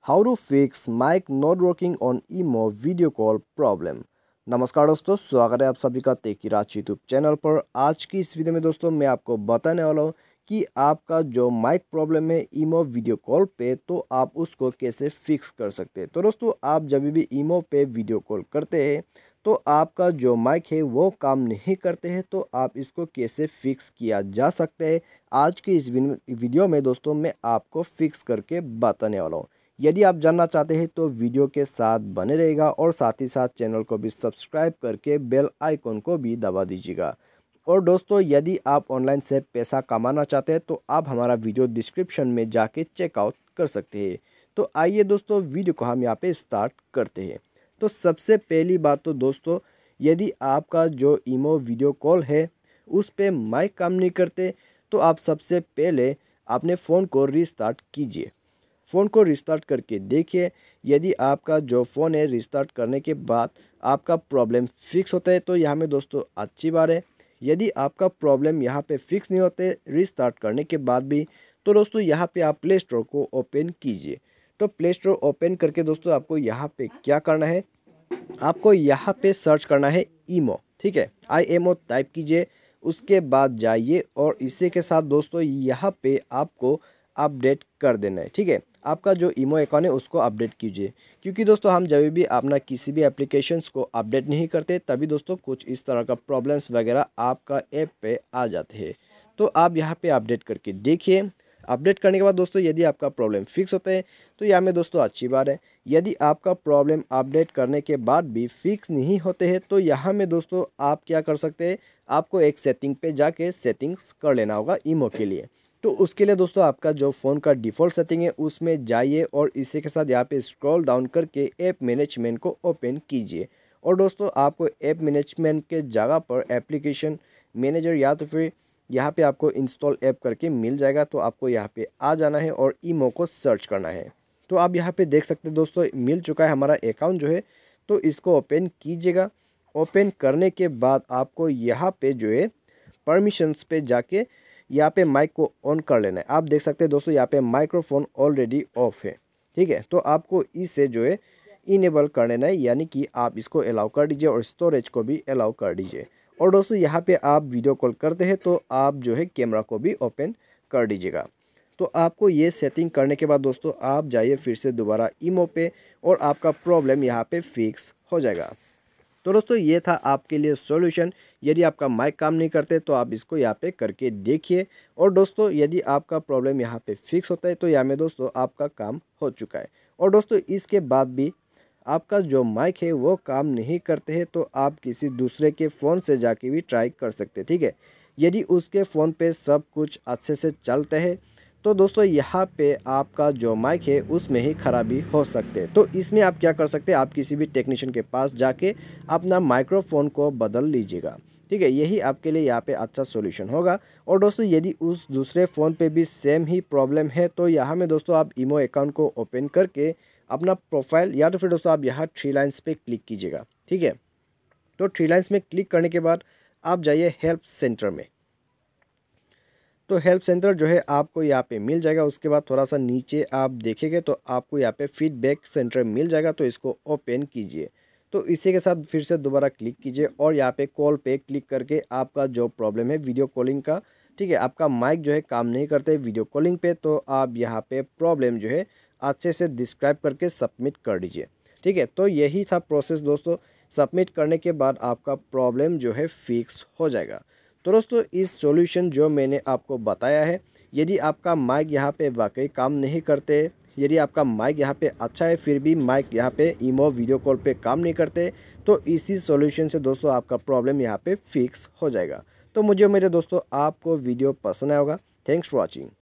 How to fix mic not working on IMO video call problem. नमस्कार दोस्तों, स्वागत है आप सभी का तेकीराज यूट्यूब चैनल पर। आज की इस वीडियो में दोस्तों मैं आपको बताने वाला हूँ कि आपका जो माइक प्रॉब्लम है IMO वीडियो कॉल पे, तो आप उसको कैसे फिक्स कर सकते हैं। तो दोस्तों आप जब भी IMO पे वीडियो कॉल करते हैं तो आपका जो माइक है वो काम नहीं करते हैं, तो आप इसको कैसे फिक्स किया जा सकता है, आज की इस वीडियो में दोस्तों मैं आपको फिक्स करके बताने वाला हूँ। यदि आप जानना चाहते हैं तो वीडियो के साथ बने रहेगा और साथ ही साथ चैनल को भी सब्सक्राइब करके बेल आइकन को भी दबा दीजिएगा। और दोस्तों यदि आप ऑनलाइन से पैसा कमाना चाहते हैं तो आप हमारा वीडियो डिस्क्रिप्शन में जाके चेकआउट कर सकते हैं। तो आइए दोस्तों वीडियो को हम यहाँ पे स्टार्ट करते हैं। तो सबसे पहली बात तो दोस्तों, यदि आपका जो IMO वीडियो कॉल है उस पर माइक काम नहीं करते तो आप सबसे पहले अपने फ़ोन को रीस्टार्ट कीजिए। फ़ोन को रिस्टार्ट करके देखिए, यदि आपका जो फ़ोन है रिस्टार्ट करने के बाद आपका प्रॉब्लम फिक्स होता है तो यहाँ में दोस्तों अच्छी बात है। यदि आपका प्रॉब्लम यहाँ पे फिक्स नहीं होते रिस्टार्ट करने के बाद भी, तो दोस्तों यहाँ पे आप प्ले स्टोर को ओपन कीजिए। तो प्ले स्टोर ओपन करके दोस्तों आपको यहाँ पे क्या करना है, आपको यहाँ पे सर्च करना है IMO, ठीक है, IMO टाइप कीजिए। उसके बाद जाइए और इसी के साथ दोस्तों यहाँ पे आपको अपडेट कर देना है, ठीक है। आपका जो IMO अकाउंट है उसको अपडेट कीजिए, क्योंकि दोस्तों हम जब भी अपना किसी भी एप्लीकेशंस को अपडेट नहीं करते तभी दोस्तों कुछ इस तरह का प्रॉब्लम्स वगैरह आपका ऐप पे आ जाते हैं। तो आप यहाँ पे अपडेट करके देखिए। अपडेट करने के बाद दोस्तों यदि आपका प्रॉब्लम फिक्स होता है तो यहाँ में दोस्तों अच्छी बात है। यदि आपका प्रॉब्लम अपडेट करने के बाद भी फिक्स नहीं होते हैं तो यहाँ में दोस्तों आप क्या कर सकते हैं, आपको एक सेटिंग पे जाके सेटिंग्स कर लेना होगा IMO के लिए। तो उसके लिए दोस्तों आपका जो फ़ोन का डिफ़ॉल्ट सेटिंग है उसमें जाइए और इसी के साथ यहाँ पे स्क्रॉल डाउन करके ऐप मैनेजमेंट को ओपन कीजिए। और दोस्तों आपको ऐप मैनेजमेंट के जगह पर एप्लीकेशन मैनेजर या तो फिर यहाँ पे आपको इंस्टॉल ऐप करके मिल जाएगा। तो आपको यहाँ पे आ जाना है और IMO को सर्च करना है। तो आप यहाँ पे देख सकते हैं दोस्तों मिल चुका है हमारा अकाउंट जो है, तो इसको ओपन कीजिएगा। ओपन करने के बाद आपको यहाँ पे जो है परमिशंस पे जाके यहाँ पे माइक को ऑन कर लेना है। आप देख सकते हैं दोस्तों यहाँ पे माइक्रोफोन ऑलरेडी ऑफ है, ठीक है। तो आपको इसे जो है इनेबल कर लेना है, यानी कि आप इसको अलाउ कर दीजिए और स्टोरेज को भी अलाउ कर दीजिए। और दोस्तों यहाँ पे आप वीडियो कॉल करते हैं तो आप जो है कैमरा को भी ओपन कर दीजिएगा। तो आपको ये सेटिंग करने के बाद दोस्तों आप जाइए फिर से दोबारा IMO पे और आपका प्रॉब्लम यहाँ पे फिक्स हो जाएगा। तो दोस्तों ये था आपके लिए सॉल्यूशन। यदि आपका माइक काम नहीं करते तो आप इसको यहाँ पे करके देखिए। और दोस्तों यदि आपका प्रॉब्लम यहाँ पे फिक्स होता है तो यहाँ में दोस्तों आपका काम हो चुका है। और दोस्तों इसके बाद भी आपका जो माइक है वो काम नहीं करते हैं तो आप किसी दूसरे के फ़ोन से जाके भी ट्राई कर सकते हैं, ठीक है। यदि उसके फ़ोन पे सब कुछ अच्छे से चलता है तो दोस्तों यहाँ पे आपका जो माइक है उसमें ही खराबी हो सकते हैं। तो इसमें आप क्या कर सकते हैं, आप किसी भी टेक्नीशियन के पास जाके अपना माइक्रोफोन को बदल लीजिएगा, ठीक है। यही आपके लिए यहाँ पे अच्छा सॉल्यूशन होगा। और दोस्तों यदि उस दूसरे फ़ोन पे भी सेम ही प्रॉब्लम है तो यहाँ में दोस्तों आप IMO अकाउंट को ओपन करके अपना प्रोफाइल या तो फिर दोस्तों आप यहाँ 3 लाइन्स पे क्लिक कीजिएगा, ठीक है। तो 3 लाइन्स में क्लिक करने के बाद आप जाइए हेल्प सेंटर में। तो हेल्प सेंटर जो है आपको यहाँ पे मिल जाएगा। उसके बाद थोड़ा सा नीचे आप देखेंगे तो आपको यहाँ पे फीडबैक सेंटर मिल जाएगा, तो इसको ओपन कीजिए। तो इसी के साथ फिर से दोबारा क्लिक कीजिए और यहाँ पे कॉल पे क्लिक करके आपका जो प्रॉब्लम है वीडियो कॉलिंग का, ठीक है, आपका माइक जो है काम नहीं करते वीडियो कॉलिंग पे, तो आप यहाँ पे प्रॉब्लम जो है अच्छे से डिस्क्राइब करके सबमिट कर दीजिए, ठीक है। तो यही था प्रोसेस दोस्तों। सबमिट करने के बाद आपका प्रॉब्लम जो है फिक्स हो जाएगा। तो दोस्तों इस सॉल्यूशन जो मैंने आपको बताया है, यदि आपका माइक यहाँ पे वाकई काम नहीं करते, यदि आपका माइक यहाँ पे अच्छा है फिर भी माइक यहाँ पे IMO वीडियो कॉल पे काम नहीं करते, तो इसी सॉल्यूशन से दोस्तों आपका प्रॉब्लम यहाँ पे फिक्स हो जाएगा। तो मुझे मेरे दोस्तों आपको वीडियो पसंद आया होगा। Thanks for watching.